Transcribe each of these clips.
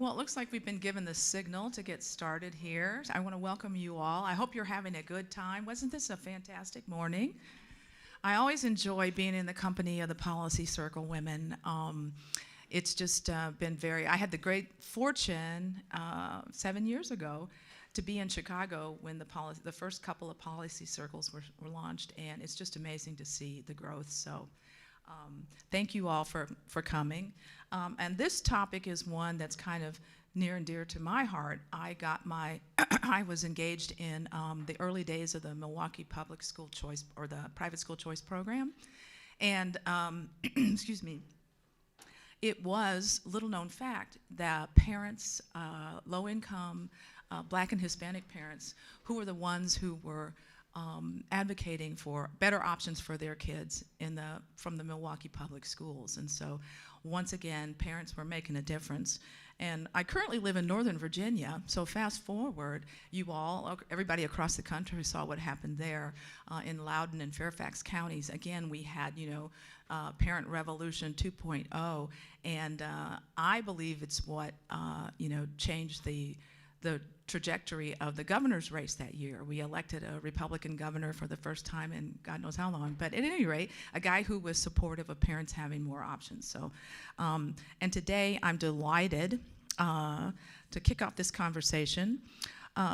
Well, it looks like we've been given the signal to get started here. I want to welcome you all. I hope you're having a good time. Wasn't this a fantastic morning? I always enjoy being in the company of the Policy Circle women. It's just been I had the great fortune 7 years ago to be in Chicago when the first couple of policy circles were launched, and it's just amazing to see the growth. So thank you all for coming. And this topic is one that's kind of near and dear to my heart. I was engaged in the early days of the Milwaukee Public School Choice, or the Private School Choice Program. And, excuse me, it was little known fact that parents, low income, Black and Hispanic parents, who were the ones who were advocating for better options for their kids from the Milwaukee Public Schools. And so once again, parents were making a difference. And I currently live in Northern Virginia, so fast forward, everybody across the country saw what happened there in Loudoun and Fairfax counties. Again, we had, Parent Revolution 2.0, and I believe it's what, changed the trajectory of the governor's race that year. We elected a Republican governor for the first time in God knows how long, but at any rate, a guy who was supportive of parents having more options. So, and today I'm delighted to kick off this conversation.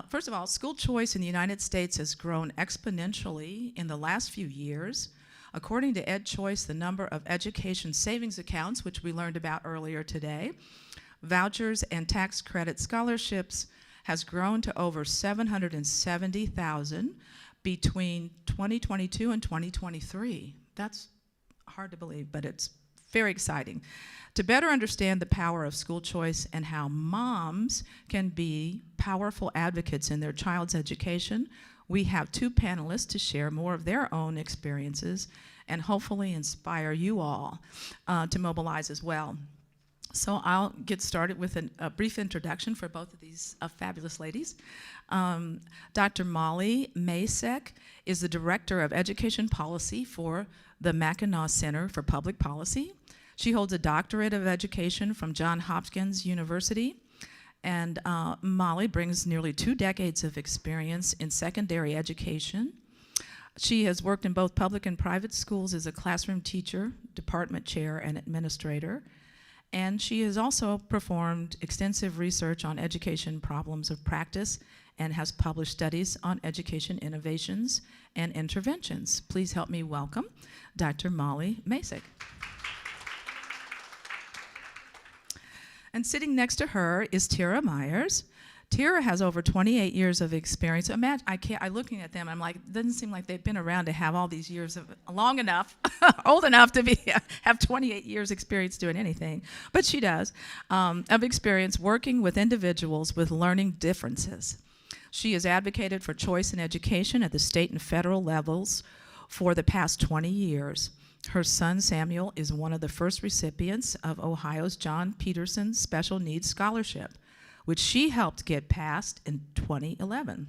First of all, school choice in the United States has grown exponentially in the last few years. According to EdChoice, the number of education savings accounts, which we learned about earlier today, vouchers and tax credit scholarships has grown to over 770,000 between 2022 and 2023. That's hard to believe, but it's very exciting. To better understand the power of school choice and how moms can be powerful advocates in their child's education, we have two panelists to share more of their own experiences and hopefully inspire you all to mobilize as well. So I'll get started with a brief introduction for both of these fabulous ladies. Dr. Molly Macek is the Director of Education Policy for the Mackinac Center for Public Policy. She holds a doctorate of education from Johns Hopkins University. And Molly brings nearly 2 decades of experience in secondary education. She has worked in both public and private schools as a classroom teacher, department chair, and administrator. And she has also performed extensive research on education problems of practice and has published studies on education innovations and interventions. Please help me welcome Dr. Molly Macek. And sitting next to her is Tera Myers. Tera has over 28 years of experience. Imagine, I'm looking at them, I'm like, it doesn't seem like they've been around to have all these years long enough, old enough to have 28 years experience doing anything. But she does, of experience working with individuals with learning differences. She has advocated for choice in education at the state and federal levels for the past 20 years. Her son, Samuel, is one of the first recipients of Ohio's John Peterson Special Needs Scholarship, which she helped get passed in 2011.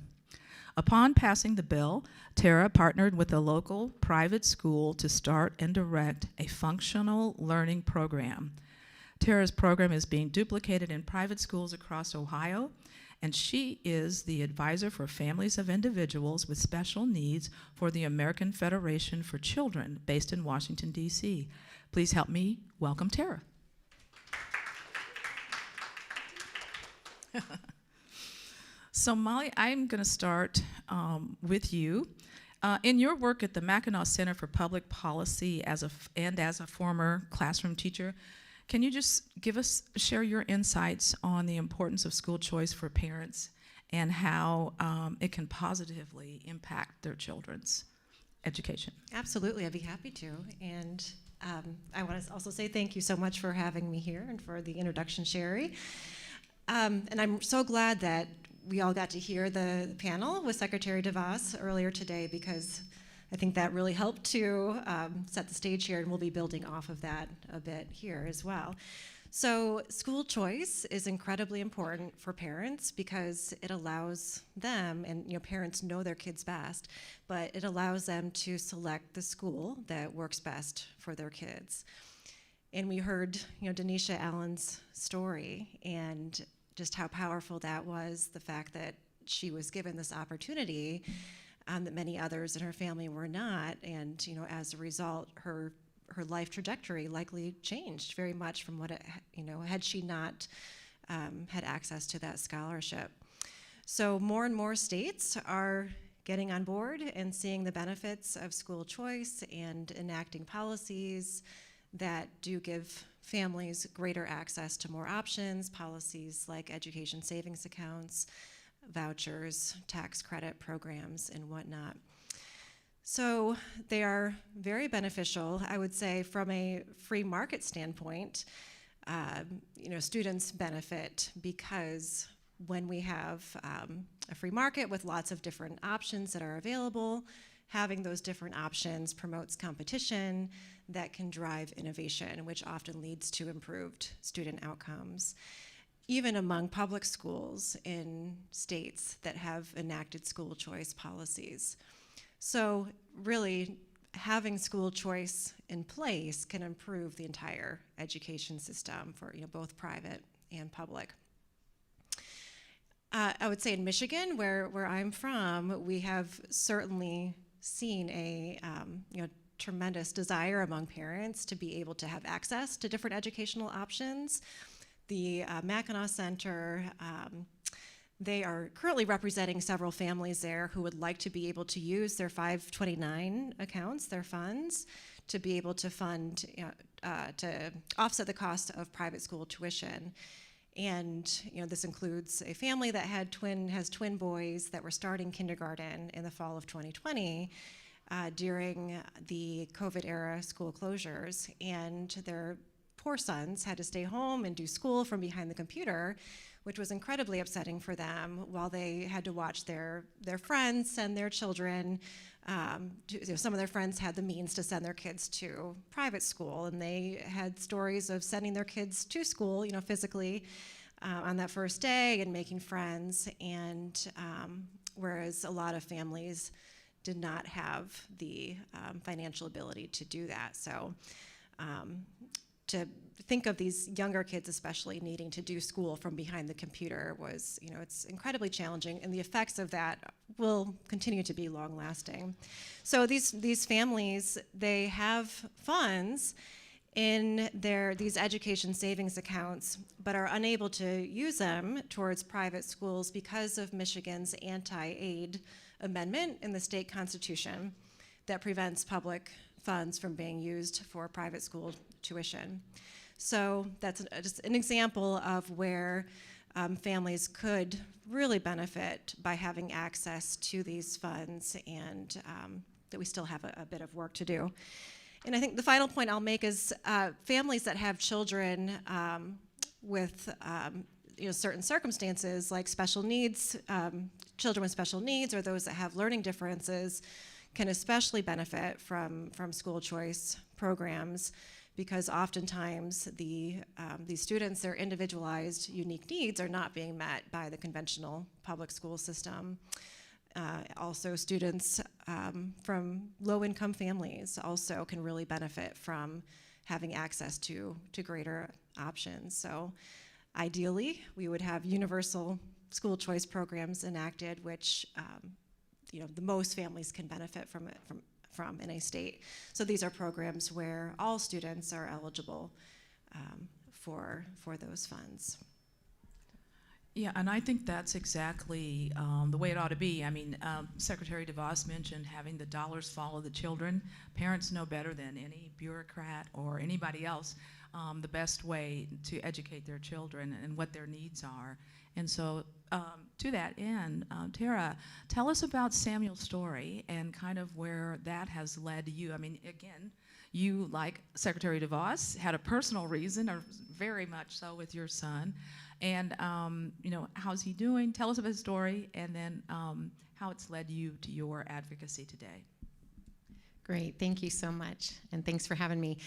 Upon passing the bill, Tera partnered with a local private school to start and direct a functional learning program. Tera's program is being duplicated in private schools across Ohio, and she is the advisor for families of individuals with special needs for the American Federation for Children, based in Washington, D.C. Please help me welcome Tera. So Molly, I'm going to start with you. In your work at the Mackinac Center for Public Policy as a former classroom teacher, can you just share your insights on the importance of school choice for parents and how it can positively impact their children's education? Absolutely, I'd be happy to. And I want to also say thank you so much for having me here and for the introduction, Sherry. And I'm so glad that we all got to hear the panel with Secretary DeVos earlier today, because I think that really helped to set the stage here, and we'll be building off of that a bit here as well. So school choice is incredibly important for parents because it allows them, and parents know their kids best, but it allows them to select the school that works best for their kids. And we heard, Denisha Allen's story and just how powerful that was, the fact that she was given this opportunity that many others in her family were not. And, as a result, her life trajectory likely changed very much from what it, had she not had access to that scholarship. So more and more states are getting on board and seeing the benefits of school choice and enacting policies that do give families greater access to more options, policies like education savings accounts, vouchers, tax credit programs, and whatnot. So they are very beneficial, I would say, from a free market standpoint. Students benefit because when we have a free market with lots of different options that are available, having those different options promotes competition that can drive innovation, which often leads to improved student outcomes. Even among public schools in states that have enacted school choice policies. So really, having school choice in place can improve the entire education system for both private and public. I would say in Michigan, where I'm from, we have certainly seen a tremendous desire among parents to be able to have access to different educational options. The Mackinac Center, they are currently representing several families there who would like to be able to use their 529 accounts, their funds, to be able to fund, to offset the cost of private school tuition. And this includes a family that has twin boys that were starting kindergarten in the fall of 2020 during the COVID era school closures, and their poor sons had to stay home and do school from behind the computer, which was incredibly upsetting for them, while they had to watch their friends send their children. Some of their friends had the means to send their kids to private school, and they had stories of sending their kids to school, physically on that first day and making friends. And whereas a lot of families did not have the financial ability to do that. So to think of these younger kids especially needing to do school from behind the computer was, it's incredibly challenging, and the effects of that will continue to be long lasting. So these families, they have funds in these education savings accounts, but are unable to use them towards private schools because of Michigan's anti-aid amendment in the state constitution that prevents public funds from being used for private school tuition. So that's just an example of where families could really benefit by having access to these funds, and that we still have a bit of work to do. And I think the final point I'll make is families that have children with certain circumstances, like special needs, children with special needs, or those that have learning differences, can especially benefit from school choice programs, because oftentimes these students, their individualized, unique needs are not being met by the conventional public school system. Also, students from low-income families also can really benefit from having access to greater options. So ideally, we would have universal school choice programs enacted, which the most families can benefit from in a state. So these are programs where all students are eligible for those funds. Yeah, and I think that's exactly the way it ought to be. I mean, Secretary DeVos mentioned having the dollars follow the children. Parents know better than any bureaucrat or anybody else the best way to educate their children and what their needs are. And so to that end, Tera, tell us about Samuel's story and kind of where that has led you. I mean, again, you, like Secretary DeVos, had a personal reason, or very much so, with your son. And, how's he doing? Tell us about his story, and then how it's led you to your advocacy today. Great. Thank you so much. And thanks for having me.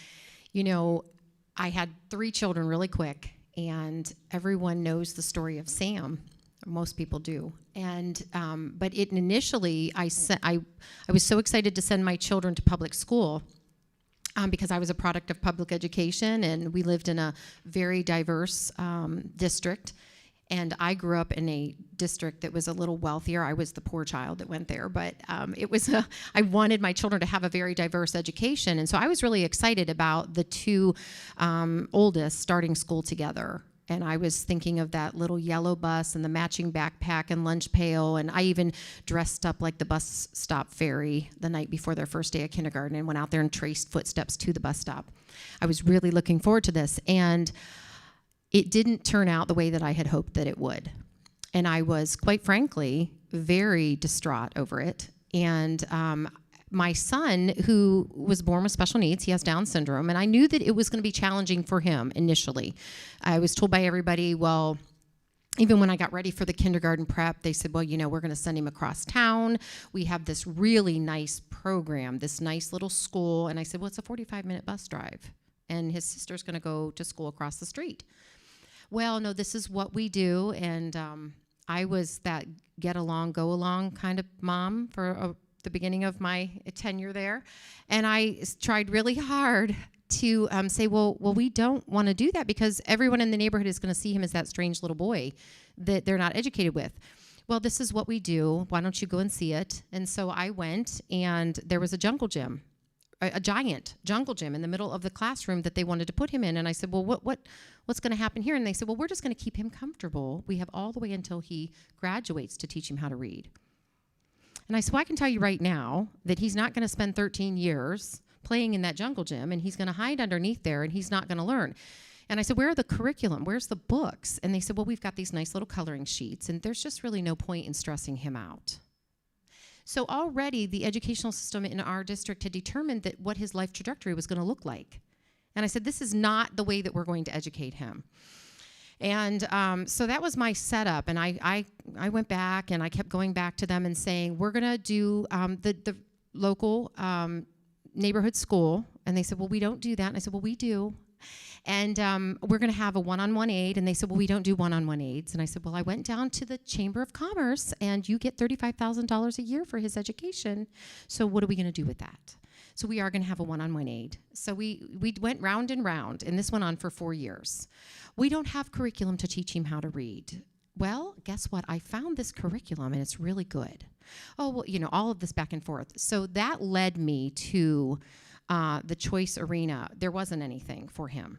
I had 3 children really quick, and everyone knows the story of Sam. Most people do. And but initially, I was so excited to send my children to public school. because I was a product of public education, and we lived in a very diverse district. And I grew up in a district that was a little wealthier. I was the poor child that went there, but I wanted my children to have a very diverse education. And so I was really excited about the two oldest starting school together. And I was thinking of that little yellow bus and the matching backpack and lunch pail. And I even dressed up like the bus stop fairy the night before their first day of kindergarten and went out there and traced footsteps to the bus stop. I was really looking forward to this. And it didn't turn out the way that I had hoped that it would. And I was, quite frankly, very distraught over it. And my son, who was born with special needs, he has Down syndrome, and I knew that it was going to be challenging for him initially. I was told by everybody, well, even when I got ready for the kindergarten prep, they said, well, we're going to send him across town. We have this really nice program, this nice little school. And I said, well, it's a 45-minute bus drive, and his sister's going to go to school across the street. Well, no, this is what we do, and I was that get along, go along kind of mom for the beginning of my tenure there, and I tried really hard to say, well, we don't want to do that because everyone in the neighborhood is going to see him as that strange little boy that they're not educated with. Well, this is what we do. Why don't you go and see it? And so I went, and there was a jungle gym, a giant jungle gym in the middle of the classroom that they wanted to put him in. And I said, well, what's going to happen here? And they said, well, we're just going to keep him comfortable. We have all the way until he graduates to teach him how to read. And I said, well, I can tell you right now that he's not going to spend 13 years playing in that jungle gym, and he's going to hide underneath there, and he's not going to learn. And I said, where are the curriculum? Where's the books? And they said, well, we've got these nice little coloring sheets, and there's just really no point in stressing him out. So already the educational system in our district had determined that what his life trajectory was going to look like. And I said, this is not the way that we're going to educate him. And so that was my setup. And I went back, and I kept going back to them and saying, we're going to do the local neighborhood school. And they said, well, we don't do that. And I said, well, we do. And we're going to have a one-on-one aide. And they said, well, we don't do one-on-one aides. And I said, well, I went down to the Chamber of Commerce, and you get $35,000 a year for his education. So what are we going to do with that? So we are going to have a one-on-one aide. So we went round and round, and this went on for 4 years. We don't have curriculum to teach him how to read. Well, guess what? I found this curriculum, and it's really good. Oh, well, all of this back and forth. So that led me to the choice arena. There wasn't anything for him.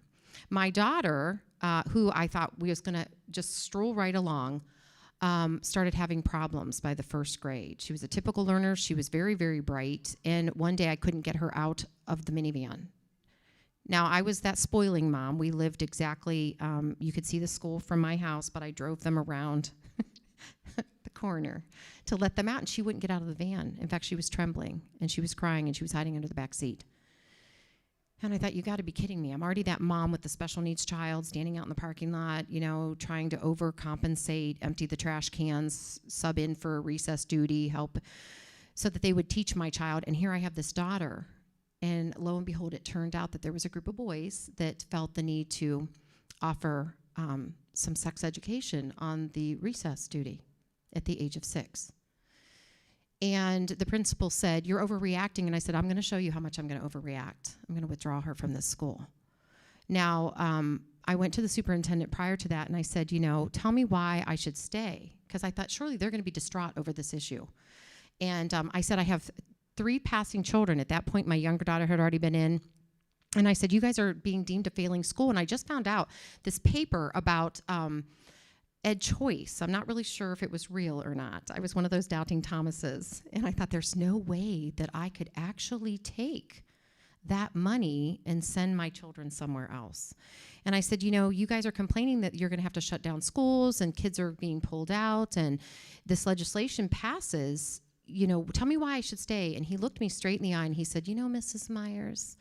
My daughter, who I thought we was going to just stroll right along, started having problems by the first grade. She was a typical learner. She was very, very bright. And one day I couldn't get her out of the minivan. Now, I was that spoiling mom. We lived exactly, you could see the school from my house, but I drove them around the corner to let them out, and she wouldn't get out of the van. In fact, she was trembling, and she was crying, and she was hiding under the back seat. And I thought, you got to be kidding me. I'm already that mom with the special needs child standing out in the parking lot, trying to overcompensate, empty the trash cans, sub in for recess duty, help, so that they would teach my child. And here I have this daughter. And lo and behold, it turned out that there was a group of boys that felt the need to offer some sex education on the recess duty at the age of 6. And the principal said, you're overreacting. And I said, I'm going to show you how much I'm going to overreact. I'm going to withdraw her from this school. Now, I went to the superintendent prior to that, and I said, tell me why I should stay. Because I thought, surely they're going to be distraught over this issue. And I said, I have 3 passing children. At that point, my younger daughter had already been in. And I said, you guys are being deemed a failing school. And I just found out this paper about Ed Choice. I'm not really sure if it was real or not. I was one of those doubting Thomases. And I thought, there's no way that I could actually take that money and send my children somewhere else. And I said, you guys are complaining that you're going to have to shut down schools and kids are being pulled out and this legislation passes. Tell me why I should stay. And he looked me straight in the eye and he said, Mrs. Myers,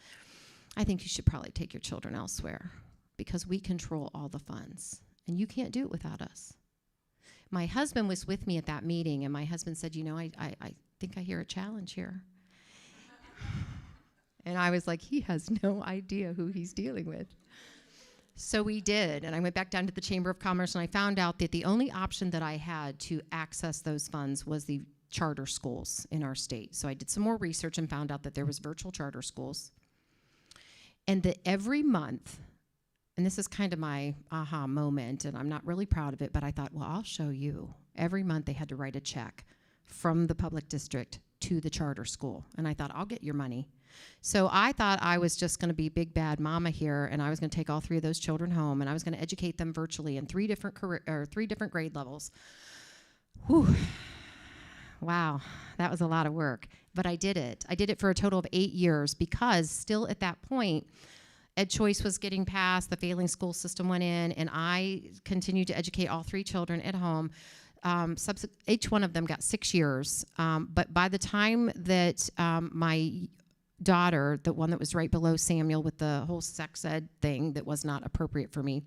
I think you should probably take your children elsewhere because we control all the funds and you can't do it without us. My husband was with me at that meeting, and my husband said, I think I hear a challenge here. And I was like, he has no idea who he's dealing with. So we did, and I went back down to the Chamber of Commerce, and I found out that the only option that I had to access those funds was the charter schools in our state. So I did some more research and found out that there was virtual charter schools. And that every month, and this is kind of my aha moment, and I'm not really proud of it, but I thought, well, I'll show you. Every month they had to write a check from the public district to the charter school. And I thought, I'll get your money. So I thought I was just going to be big bad mama here, and I was going to take all 3 of those children home, and I was going to educate them virtually in 3 different grade levels. Whew. Wow, that was a lot of work. But I did it. I did it for a total of 8 years because still at that point, Ed Choice was getting passed, the failing school system went in, and I continued to educate all 3 children at home. Each one of them got 6 years. But by the time that my daughter, the one that was right below Samuel with the whole sex ed thing that was not appropriate for me,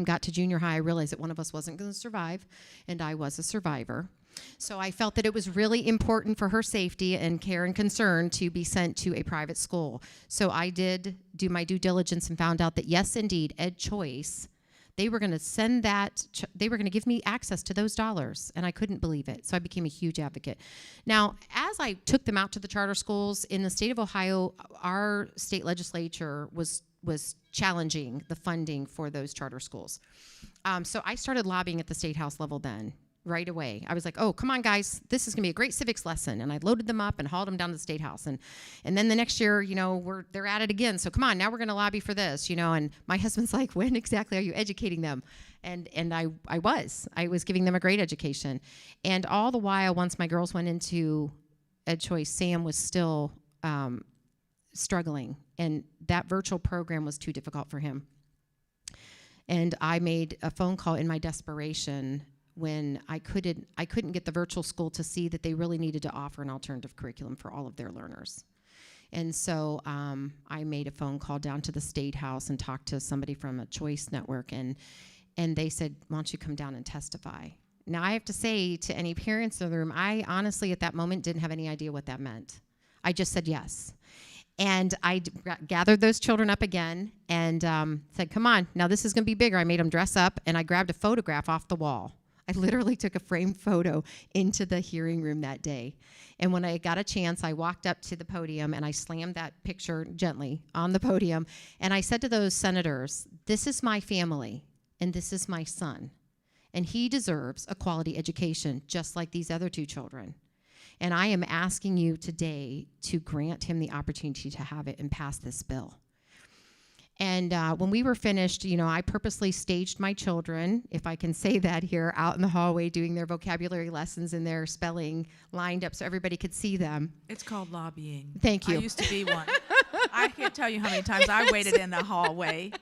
got to junior high, I realized that one of us wasn't going to survive, and I was a survivor. So I felt that it was really important for her safety and care and concern to be sent to a private school. So I did do my due diligence and found out that, yes, indeed, Ed Choice, they were going to send that, they were going to give me access to those dollars, and I couldn't believe it. So I became a huge advocate. Now, as I took them out to the charter schools in the state of Ohio, our state legislature was challenging the funding for those charter schools. So I started lobbying at the state house level then. Right away. I was like, oh, come on, guys, this is going to be a great civics lesson. And I loaded them up and hauled them down to the State House. And then the next year, they're at it again. So come on, now we're going to lobby for this, And my husband's like, when exactly are you educating them? And I was giving them a great education. And all the while, once my girls went into Ed Choice, Sam was still struggling. And that virtual program was too difficult for him. And I made a phone call in my desperation when I couldn't get the virtual school to see that they really needed to offer an alternative curriculum for all of their learners. And so I made a phone call down to the State House and talked to somebody from a Choice Network, and they said, why don't you come down and testify? Now, I have to say to any parents in the room, I honestly at that moment didn't have any idea what that meant. I just said yes. And I gathered those children up again and said, come on, now this is going to be bigger. I made them dress up, and I grabbed a photograph off the wall. I literally took a framed photo into the hearing room that day. And when I got a chance, I walked up to the podium and I slammed that picture gently on the podium. And I said to those senators, this is my family and this is my son. And he deserves a quality education just like these other 2 children. And I am asking you today to grant him the opportunity to have it and pass this bill. And when we were finished, I purposely staged my children, if I can say that here, out in the hallway doing their vocabulary lessons and their spelling lined up so everybody could see them. It's called lobbying. Thank you. I used to be one. I can't tell you how many times I waited in the hallway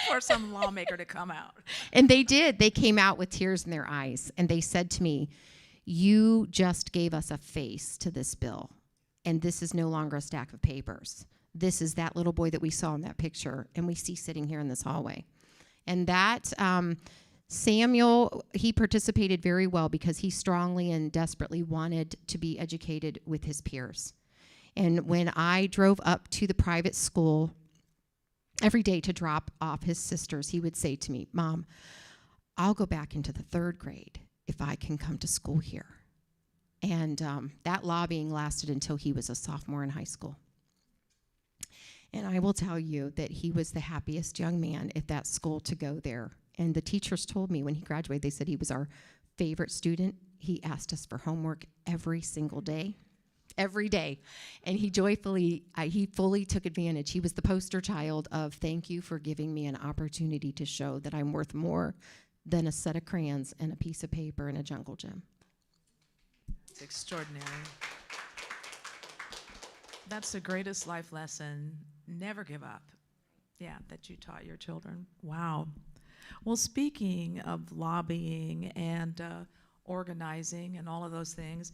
for some lawmaker to come out. And they did. They came out with tears in their eyes, and they said to me, you just gave us a face to this bill, and this is no longer a stack of papers. This is that little boy that we saw in that picture and we see sitting here in this hallway. And that Samuel, he participated very well because he strongly and desperately wanted to be educated with his peers. And when I drove up to the private school every day to drop off his sisters, he would say to me, Mom, I'll go back into the 3rd grade if I can come to school here. And that lobbying lasted until he was a sophomore in high school. And I will tell you that he was the happiest young man at that school to go there. And the teachers told me when he graduated, they said he was our favorite student. He asked us for homework every single day, every day. And he fully took advantage. He was the poster child of thank you for giving me an opportunity to show that I'm worth more than a set of crayons and a piece of paper and a jungle gym. It's extraordinary. That's the greatest life lesson. Never give up. Yeah, that you taught your children. Wow. Well, speaking of lobbying and organizing and all of those things,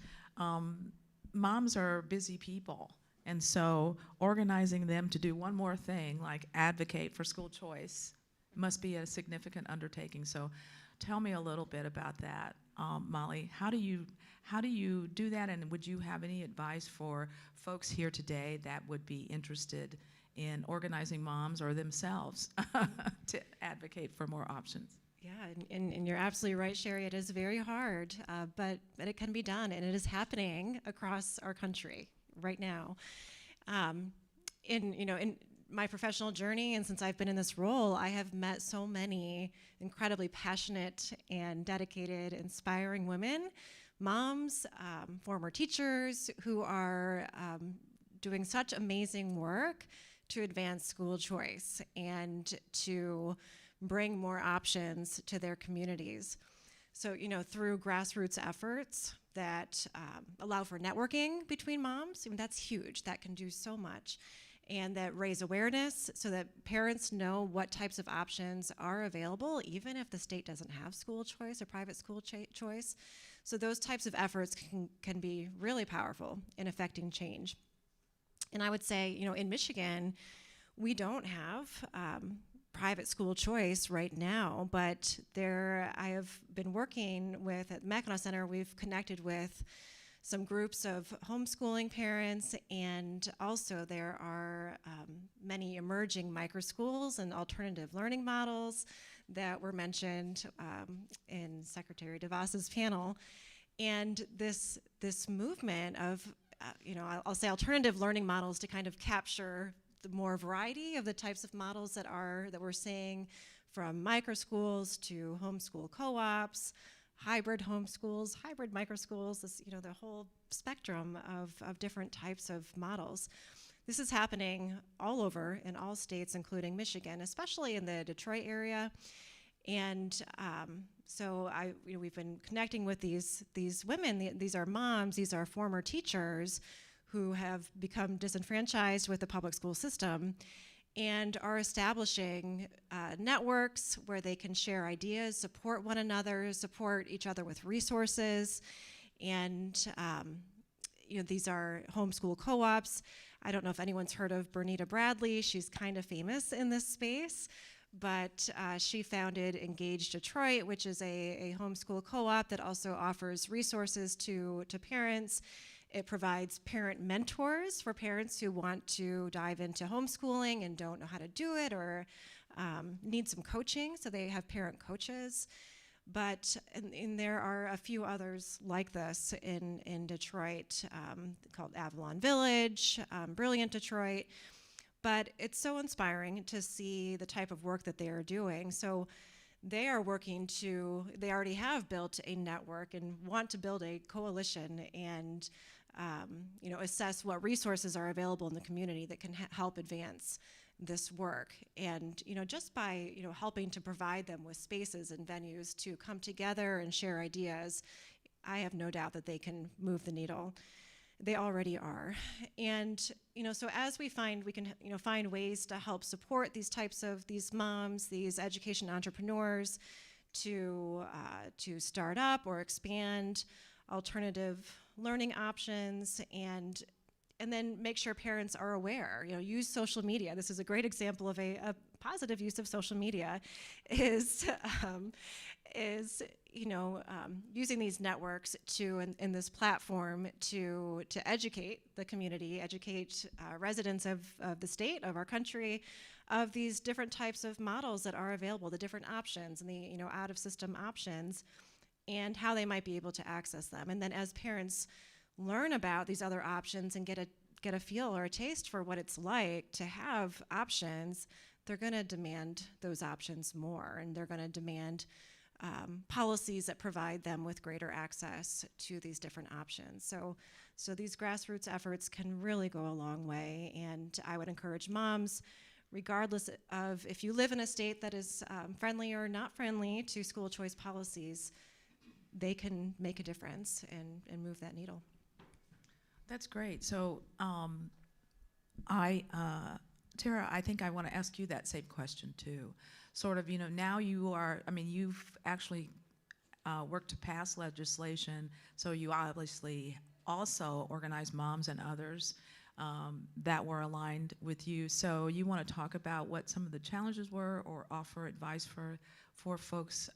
moms are busy people. And so organizing them to do one more thing, like advocate for school choice, must be a significant undertaking. So tell me a little bit about that, Molly. How do you do that, and would you have any advice for folks here today that would be interested in organizing moms or themselves to advocate for more options? Yeah, and you're absolutely right, Sherry. It is very hard, but it can be done, and it is happening across our country right now. In my professional journey and since I've been in this role, I have met so many incredibly passionate and dedicated, inspiring women, moms, former teachers who are doing such amazing work to advance school choice and to bring more options to their communities. So, through grassroots efforts that allow for networking between moms, that's huge. That can do so much. And that raise awareness so that parents know what types of options are available, even if the state doesn't have school choice or private school choice. So those types of efforts can be really powerful in affecting change. And I would say, in Michigan, we don't have private school choice right now, but I have been working with, at the Mackinac Center, we've connected with some groups of homeschooling parents, and also there are many emerging microschools and alternative learning models that were mentioned in Secretary DeVos's panel. And this movement of, I'll say alternative learning models to kind of capture the more variety of the types of models that we're seeing, from microschools to homeschool co-ops, hybrid homeschools, hybrid microschools, the whole spectrum of different types of models. This is happening all over in all states, including Michigan, especially in the Detroit area. And so we've been connecting with these women. These are moms, these are former teachers who have become disenfranchised with the public school system and are establishing networks where they can share ideas, support one another, support each other with resources. And these are homeschool co-ops. I don't know if anyone's heard of Bernita Bradley. She's kind of famous in this space, but she founded Engage Detroit, which is a homeschool co-op that also offers resources to parents. It provides parent mentors for parents who want to dive into homeschooling and don't know how to do it, or need some coaching, so they have parent coaches. But and there are a few others like this in Detroit, called Avalon Village, Brilliant Detroit. But it's so inspiring to see the type of work that they are doing. So they are they already have built a network and want to build a coalition and assess what resources are available in the community that can help advance this work. And just by helping to provide them with spaces and venues to come together and share ideas, I have no doubt that they can move the needle. They already are. And so as we can find ways to help support these moms, these education entrepreneurs to start up or expand alternative learning options, and then make sure parents are aware. Use social media. This is a great example of a positive use of social media. Is using these networks in this platform to educate the community, educate residents of the state, of our country, of these different types of models that are available, the different options and the out-of-system options, and how they might be able to access them. And then as parents learn about these other options and get a feel or a taste for what it's like to have options, they're going to demand those options more, and they're going to demand policies that provide them with greater access to these different options. So these grassroots efforts can really go a long way, and I would encourage moms, regardless of if you live in a state that is friendly or not friendly to school choice policies, they can make a difference and move that needle. That's great. So Tera, I think I want to ask you that same question too. Sort of, now you've actually worked to pass legislation, so you obviously also organize moms and others that were aligned with you. So you want to talk about what some of the challenges were, or offer advice for folks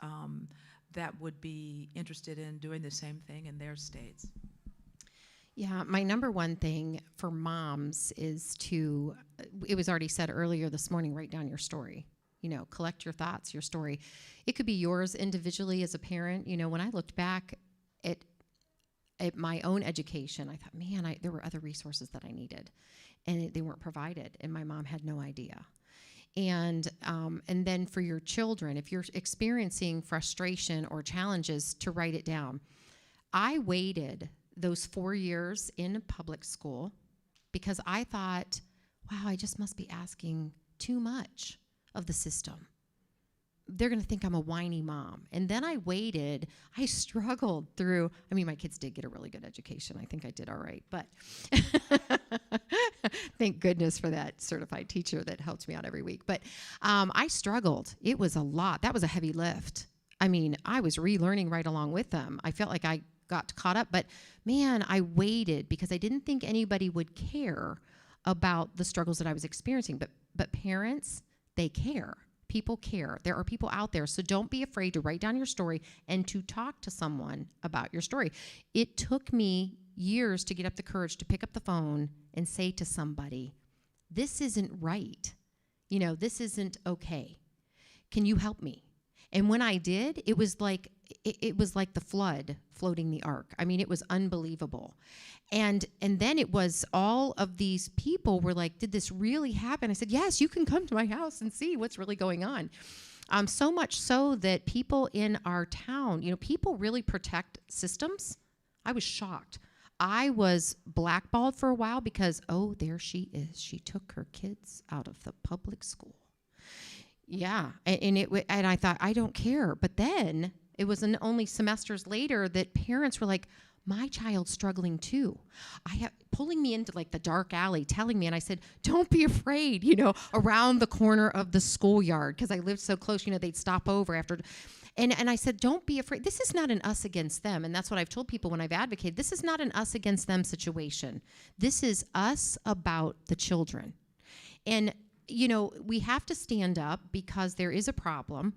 that would be interested in doing the same thing in their states? Yeah, my number one thing for moms is it was already said earlier this morning, write down your story. Collect your thoughts, your story. It could be yours individually as a parent. When I looked back at my own education, I thought, man, there were other resources that I needed. and they weren't provided, and my mom had no idea. And then for your children, if you're experiencing frustration or challenges, to write it down. I waited those 4 years in public school because I thought, wow, I just must be asking too much of the system. They're going to think I'm a whiny mom. And then I waited. I struggled through. I mean, my kids did get a really good education. I think I did all right. But thank goodness for that certified teacher that helped me out every week. But I struggled. It was a lot. That was a heavy lift. I mean, I was relearning right along with them. I felt like I got caught up. But, man, I waited because I didn't think anybody would care about the struggles that I was experiencing. But parents, they care. People care. There are people out there. So don't be afraid to write down your story and to talk to someone about your story. It took me years to get up the courage to pick up the phone and say to somebody, this isn't right. This isn't okay. Can you help me? And when I did, it was like the flood floating the ark. I mean, it was unbelievable. And then it was all of these people were like, did this really happen? I said, yes, you can come to my house and see what's really going on. So much so that people in our town, people really protect systems. I was shocked. I was blackballed for a while because, oh, there she is. She took her kids out of the public school. Yeah, and I thought, I don't care. But then it was only semesters later that parents were like, my child's struggling too. Pulling me into like the dark alley, telling me, and I said, don't be afraid, around the corner of the schoolyard, because I lived so close, they'd stop over after. And I said, don't be afraid. This is not an us against them. And that's what I've told people when I've advocated. This is not an us against them situation. This is us about the children. And, we have to stand up because there is a problem.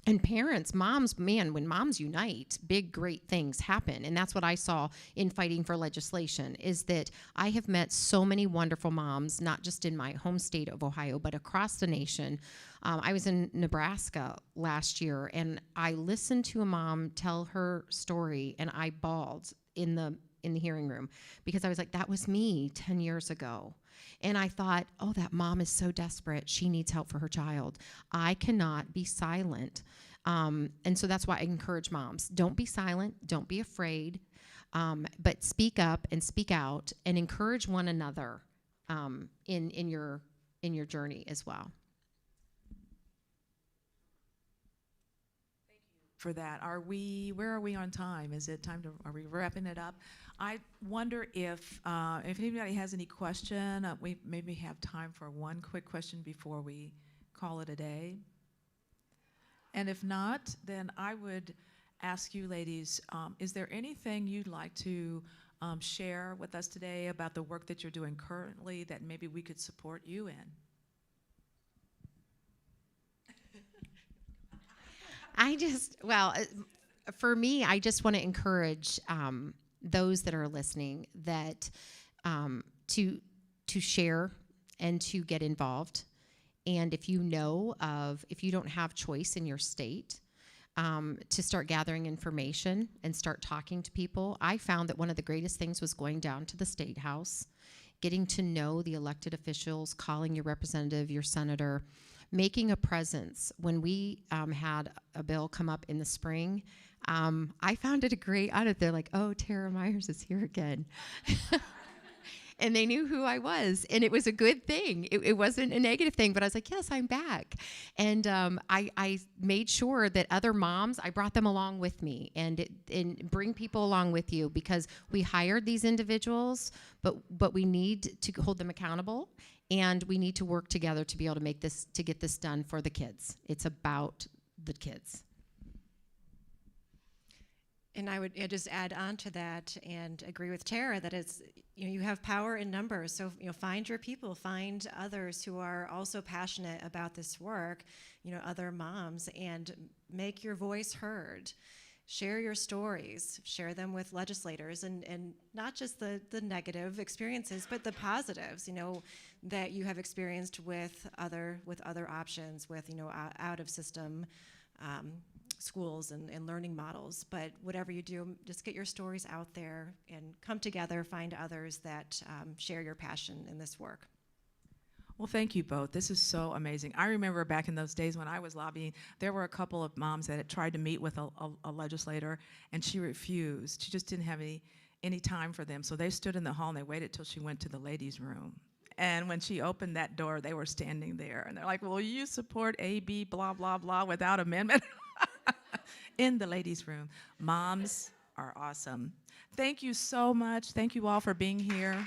And parents, moms, man, when moms unite, big, great things happen. And that's what I saw in fighting for legislation, is that I have met so many wonderful moms, not just in my home state of Ohio, but across the nation. I was in Nebraska last year, and I listened to a mom tell her story, and I bawled in the hearing room because I was like, that was me 10 years ago. And I thought, oh, that mom is so desperate. She needs help for her child. I cannot be silent. And so that's why I encourage moms. Don't be silent. Don't be afraid. But speak up and speak out and encourage one another in your journey as well. For that. Where are we on time? Is it time are we wrapping it up? I wonder if anybody has any question, we maybe have time for one quick question before we call it a day. And if not, then I would ask you ladies, is there anything you'd like to share with us today about the work that you're doing currently that maybe we could support you in? For me, I just want to encourage those that are listening that to share and to get involved. And if you don't have choice in your state, to start gathering information and start talking to people. I found that one of the greatest things was going down to the State House, getting to know the elected officials, calling your representative, your senator, making a presence. When we had a bill come up in the spring, I found it a great audit. They're like, oh, Tera Myers is here again. And they knew who I was, and it was a good thing. It wasn't a negative thing, but I was like, yes, I'm back. And I made sure that other moms, I brought them along with me, and bring people along with you, because we hired these individuals, but we need to hold them accountable, and we need to work together to be able to get this done for the kids. It's about the kids. And I would just add on to that and agree with Tara that it's, you have power in numbers. So, find your people, find others who are also passionate about this work, other moms, and make your voice heard. Share your stories, share them with legislators, and not just the negative experiences, but the positives, that you have experienced with other options, with, out of system schools and learning models. But whatever you do, just get your stories out there and come together, find others that share your passion in this work. Well, thank you both. This is so amazing. I remember back in those days when I was lobbying, there were a couple of moms that had tried to meet with a legislator, and she refused. She just didn't have any time for them. So they stood in the hall and they waited till she went to the ladies' room. And when she opened that door, they were standing there. And they're like, "Will you support AB blah, blah, blah without amendment?" In the ladies' room. Moms are awesome. Thank you so much. Thank you all for being here.